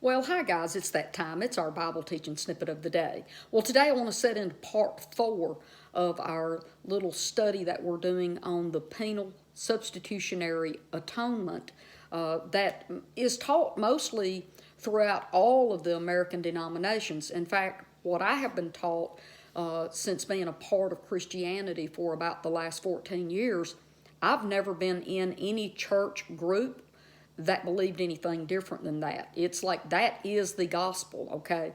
Well, hi guys, it's that time. It's our Bible teaching snippet of the day. Well, today I want to set into part 4 of our little study that we're doing on the penal substitutionary atonement that is taught mostly throughout all of the American denominations. In fact, what I have been taught since being a part of Christianity for about the last 14 years, I've never been in any church group that believed anything different than that. It's like that is the gospel, okay?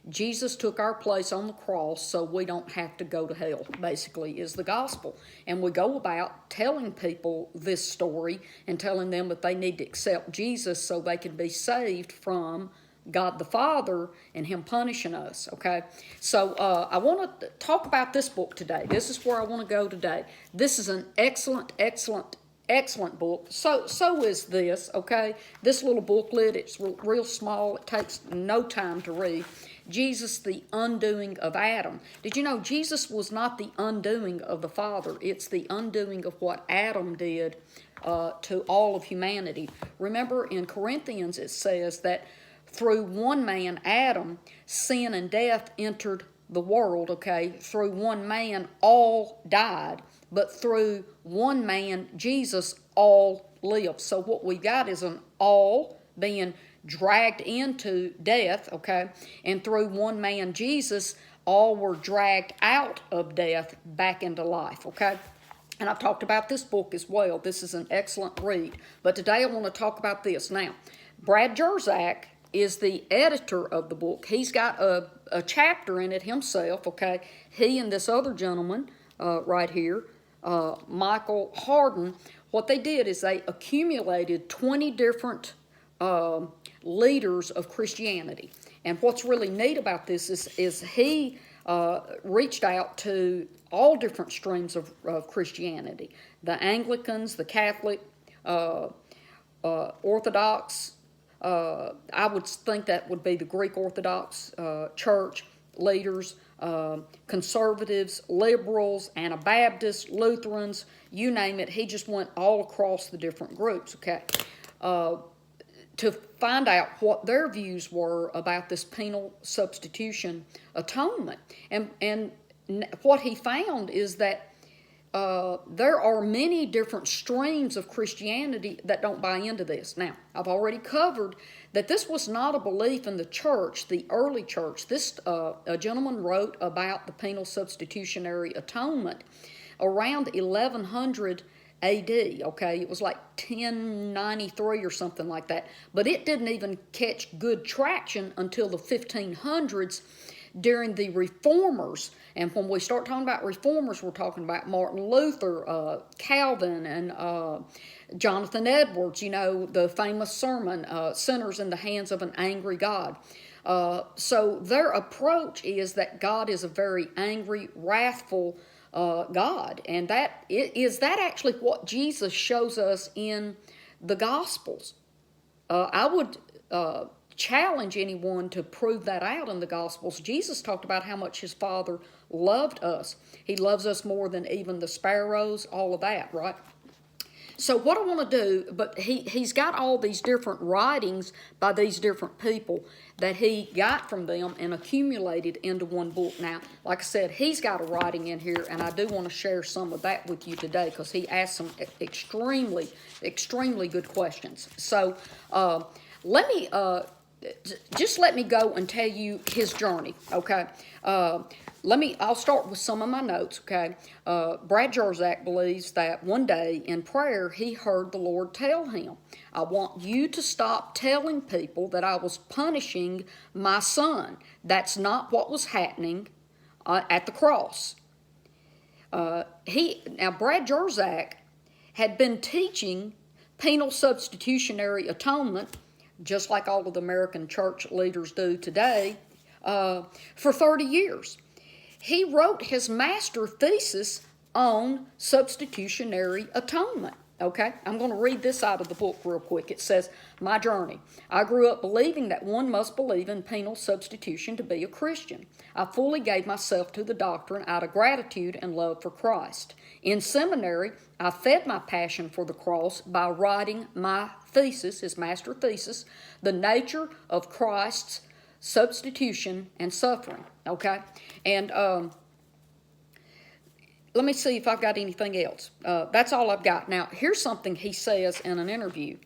Jesus took our place on the cross so we don't have to go to hell, basically, is the gospel. And we go about telling people this story and telling them that they need to accept Jesus so they can be saved from God the Father and Him punishing us, okay? So I want to talk about this book today. This is where I want to go today. This is an excellent book. So is this, okay? This little booklet, it's real small. It takes no time to read. Jesus, the undoing of Adam. Did you know Jesus was not the undoing of the Father? It's the undoing of what Adam did to all of humanity. Remember in Corinthians it says that through one man, Adam, sin and death entered the world, okay? Through one man, all died. But through one man, Jesus, all live. So what we got is an all being dragged into death, okay? And through one man, Jesus, all were dragged out of death back into life, okay? And I've talked about this book as well. This is an excellent read. But today I want to talk about this. Now, Brad Jersak is the editor of the book. He's got a chapter in it himself, okay? He and this other gentleman right here, Michael Hardin, what they did is they accumulated 20 different leaders of Christianity. And what's really neat about this is he reached out to all different streams of Christianity. The Anglicans, the Catholic, Orthodox, I would think that would be the Greek Orthodox Church leaders, conservatives, liberals, Anabaptists, Lutherans, you name it. He just went all across the different groups, okay, to find out what their views were about this penal substitution atonement. And what he found is that there are many different streams of Christianity that don't buy into this. Now, I've already covered that this was not a belief in the church, the early church. This a gentleman wrote about the penal substitutionary atonement around 1100 A.D., okay? It was like 1093 or something like that. But it didn't even catch good traction until the 1500s during the Reformers. And when we start talking about Reformers, we're talking about Martin Luther, Calvin, and Jonathan Edwards, you know, the famous sermon, Sinners in the Hands of an Angry God. So their approach is that God is a very angry, wrathful God. And is that actually what Jesus shows us in the Gospels? I would challenge anyone to prove that out in the Gospels. Jesus talked about how much His Father loved us. He loves us more than even the sparrows, all of that, right? So what I want to do, but he's got all these different writings by these different people that he got from them and accumulated into one book. Now, like I said, he's got a writing in here, and I do want to share some of that with you today because he asked some extremely good questions. So let me go and tell you his journey, okay? I'll start with some of my notes, okay? Brad Jersak believes that one day in prayer he heard the Lord tell him, I want you to stop telling people that I was punishing my son. That's not what was happening at the cross. Now, Brad Jersak had been teaching penal substitutionary atonement, just like all of the American church leaders do today, for 30 years. He wrote his master thesis on substitutionary atonement, Okay, I'm going to read this out of the book real quick. It says, "My journey. I grew up believing that one must believe in penal substitution to be a Christian. I fully gave myself to the doctrine out of gratitude and love for Christ. In seminary, I fed my passion for the cross by writing my thesis, his master thesis, The Nature of Christ's Substitution and Suffering." Okay, and let me see if I've got anything else. That's all I've got. Now, here's something he says in an interview.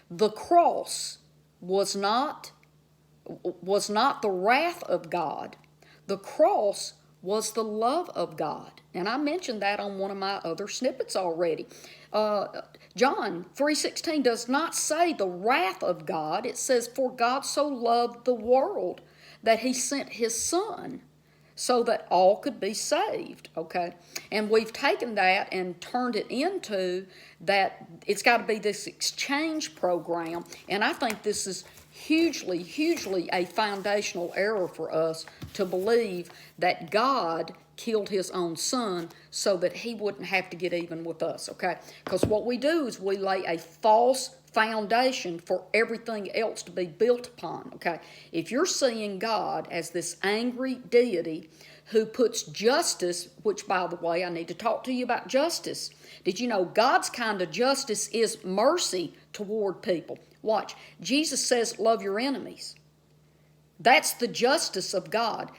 The cross was not the wrath of God. The cross was the love of God. And I mentioned that on one of my other snippets already. John 3:16 does not say the wrath of God. It says, "For God so loved the world that he sent his Son, so that all could be saved," okay? And we've taken that and turned it into that it's got to be this exchange program, and I think this is hugely, hugely a foundational error for us to believe that God killed his own Son so that he wouldn't have to get even with us, okay? Because what we do is we lay a false foundation for everything else to be built upon, okay? If you're seeing God as this angry deity who puts justice, which, by the way, I need to talk to you about justice. Did you know God's kind of justice is mercy toward people? Watch. Jesus says, "Love your enemies." That's the justice of God.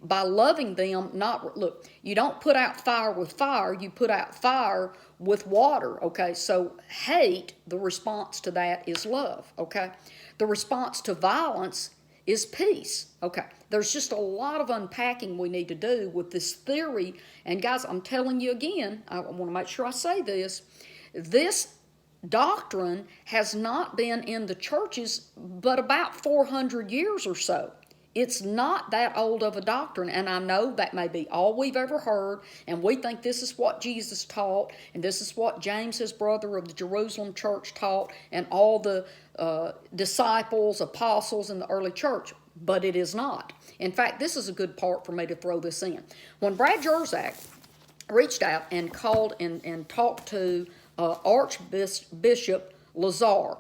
By loving them, look, you don't put out fire with fire, you put out fire with water, okay? So hate, the response to that is love, okay? The response to violence is peace, okay? There's just a lot of unpacking we need to do with this theory. And guys, I'm telling you again, I want to make sure I say this. This doctrine has not been in the churches but about 400 years or so. It's not that old of a doctrine, and I know that may be all we've ever heard, and we think this is what Jesus taught, and this is what James, his brother of the Jerusalem church, taught, and all the disciples, apostles in the early church, but it is not. In fact, this is a good part for me to throw this in. When Brad Jerzak reached out and called and talked to Archbishop Lazar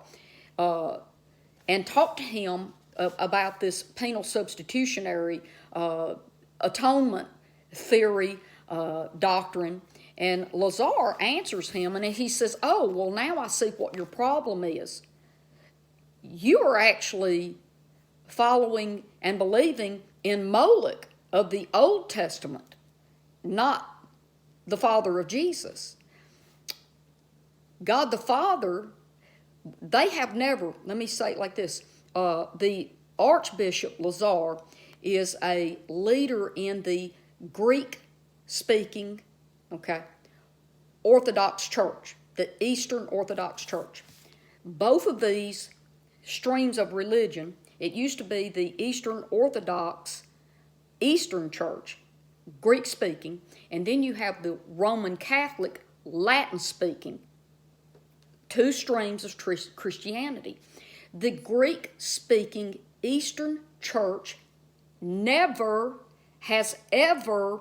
and talked to him about this penal substitutionary atonement theory doctrine, and Lazar answers him, and he says, "Oh, well, now I see what your problem is. You are actually following and believing in Moloch of the Old Testament, not the Father of Jesus. God the Father, they have never," let me say it like this, the Archbishop Lazar is a leader in the Greek-speaking, okay, Orthodox Church, the Eastern Orthodox Church. Both of these streams of religion, it used to be the Eastern Orthodox Eastern Church, Greek-speaking, and then you have the Roman Catholic Latin-speaking, two streams of Christianity. The Greek-speaking Eastern Church never has ever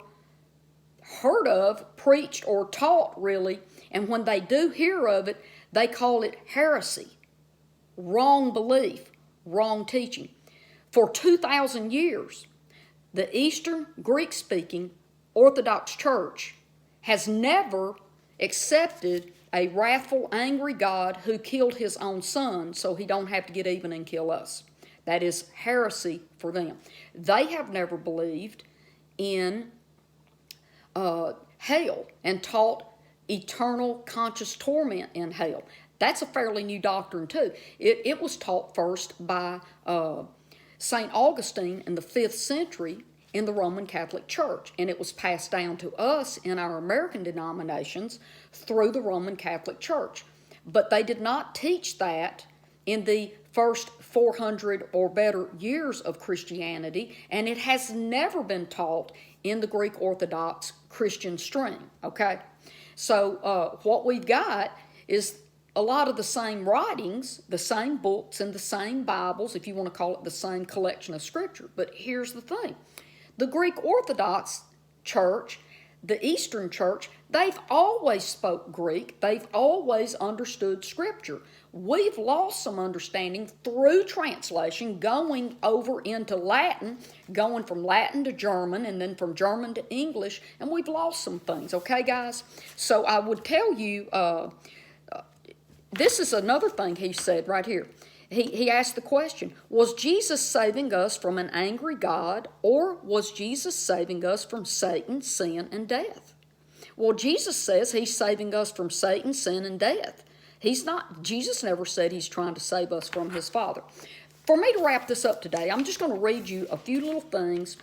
heard of, preached, or taught, really, and when they do hear of it, they call it heresy, wrong belief, wrong teaching. For 2,000 years, the Eastern Greek-speaking Orthodox Church has never accepted a wrathful, angry God who killed his own Son so he don't have to get even and kill us. That is heresy for them. They have never believed in hell and taught eternal conscious torment in hell. That's a fairly new doctrine too. It was taught first by St. Augustine in the 5th century in the Roman Catholic Church, and it was passed down to us in our American denominations through the Roman Catholic Church. But they did not teach that in the first 400 or better years of Christianity, and it has never been taught in the Greek Orthodox Christian stream, okay? So what we've got is a lot of the same writings, the same books, and the same Bibles, if you want to call it the same collection of Scripture. But here's the thing. The Greek Orthodox Church, the Eastern Church, They've always spoke Greek. They've always understood Scripture. We've lost some understanding through translation, going over into Latin, going from Latin to German, and then from German to English, and we've lost some things, okay, guys? So I would tell you, this is another thing he said right here. He asked the question, was Jesus saving us from an angry God, or was Jesus saving us from Satan, sin, and death? Well, Jesus says he's saving us from Satan, sin, and death. Jesus never said he's trying to save us from his Father. For me to wrap this up today, I'm just going to read you a few little things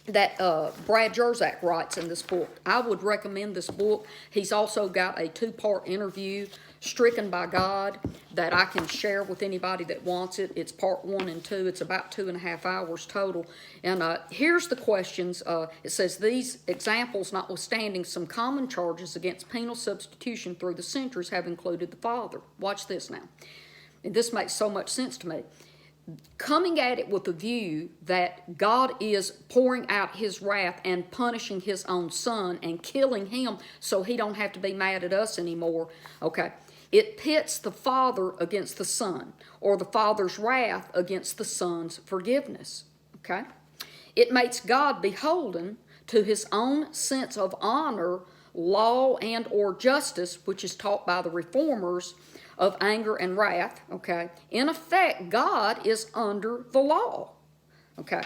that Brad Jerzak writes in this book. I would recommend this book. He's also got a 2-part interview, Stricken by God, that I can share with anybody that wants it. It's part 1 and 2. It's about 2.5 hours total. And here's the questions. It says, these examples notwithstanding, some common charges against penal substitution through the centuries have included the Father. Watch this now. And this makes so much sense to me. Coming at it with a view that God is pouring out his wrath and punishing his own Son and killing him so he don't have to be mad at us anymore. Okay, it pits the Father against the Son, or the Father's wrath against the Son's forgiveness. Okay, it makes God beholden to his own sense of honor, law, and or justice, which is taught by the reformers, of anger and wrath, okay? In effect, God is under the law, okay?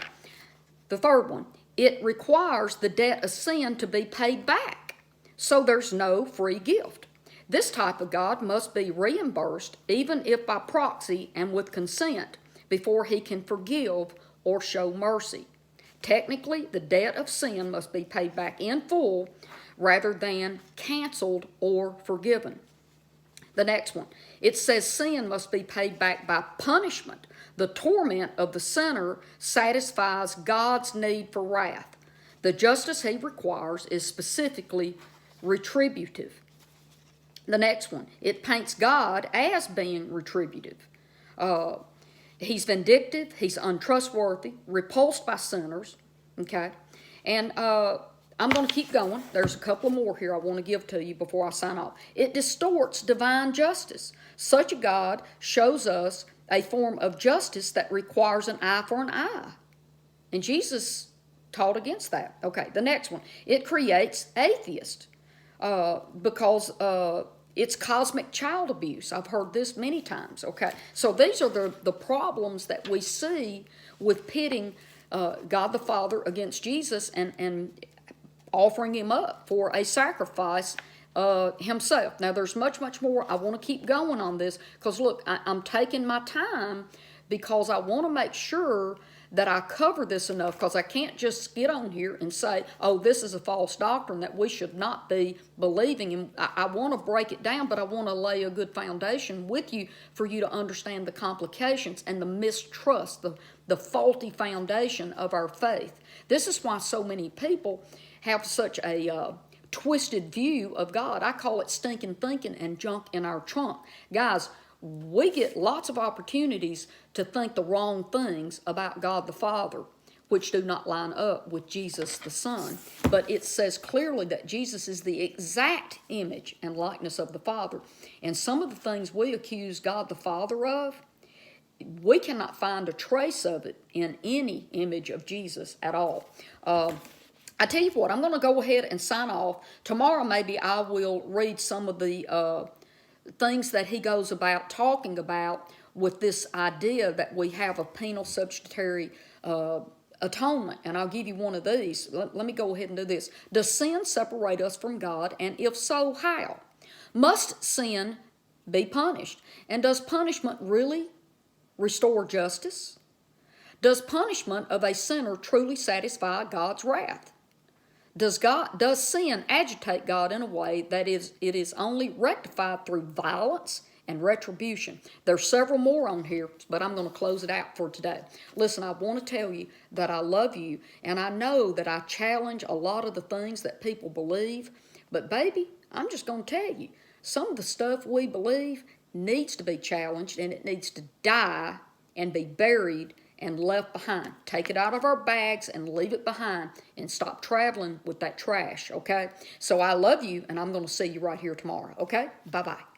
The third one, it requires the debt of sin to be paid back, so there's no free gift. This type of God must be reimbursed, even if by proxy and with consent, before he can forgive or show mercy. Technically, the debt of sin must be paid back in full rather than canceled or forgiven. The next one, it says sin must be paid back by punishment. The torment of the sinner satisfies God's need for wrath. The justice he requires is specifically retributive. The next one, it paints God as being retributive. He's vindictive, he's untrustworthy, repulsed by sinners, okay? And I'm going to keep going. There's a couple more here I want to give to you before I sign off. It distorts divine justice. Such a God shows us a form of justice that requires an eye for an eye. And Jesus taught against that. Okay, the next one. It creates atheists because it's cosmic child abuse. I've heard this many times. Okay, so these are the problems that we see with pitting God the Father against Jesus and offering him up for a sacrifice himself. Now, there's much, much more. I want to keep going on this because, look, I'm taking my time because I want to make sure that I cover this enough, because I can't just get on here and say, oh, this is a false doctrine that we should not be believing. And I want to break it down, but I want to lay a good foundation with you for you to understand the complications and the mistrust, the faulty foundation of our faith. This is why so many people have such a twisted view of God. I call it stinking thinking and junk in our trunk. Guys, we get lots of opportunities to think the wrong things about God the Father, which do not line up with Jesus the Son. But it says clearly that Jesus is the exact image and likeness of the Father. And some of the things we accuse God the Father of, we cannot find a trace of it in any image of Jesus at all. I tell you what, I'm going to go ahead and sign off. Tomorrow maybe I will read some of the things that he goes about talking about with this idea that we have a penal substitutionary atonement. And I'll give you one of these. Let me go ahead and do this. Does sin separate us from God? And if so, how? Must sin be punished? And does punishment really restore justice? Does punishment of a sinner truly satisfy God's wrath? Does sin agitate God in a way that it is only rectified through violence and retribution? There's several more on here, but I'm going to close it out for today. Listen, I want to tell you that I love you, and I know that I challenge a lot of the things that people believe, but baby, I'm just going to tell you, some of the stuff we believe needs to be challenged, and it needs to die and be buried and left behind. Take it out of our bags and leave it behind and stop traveling with that trash, okay? So I love you, and I'm going to see you right here tomorrow, okay? Bye-bye.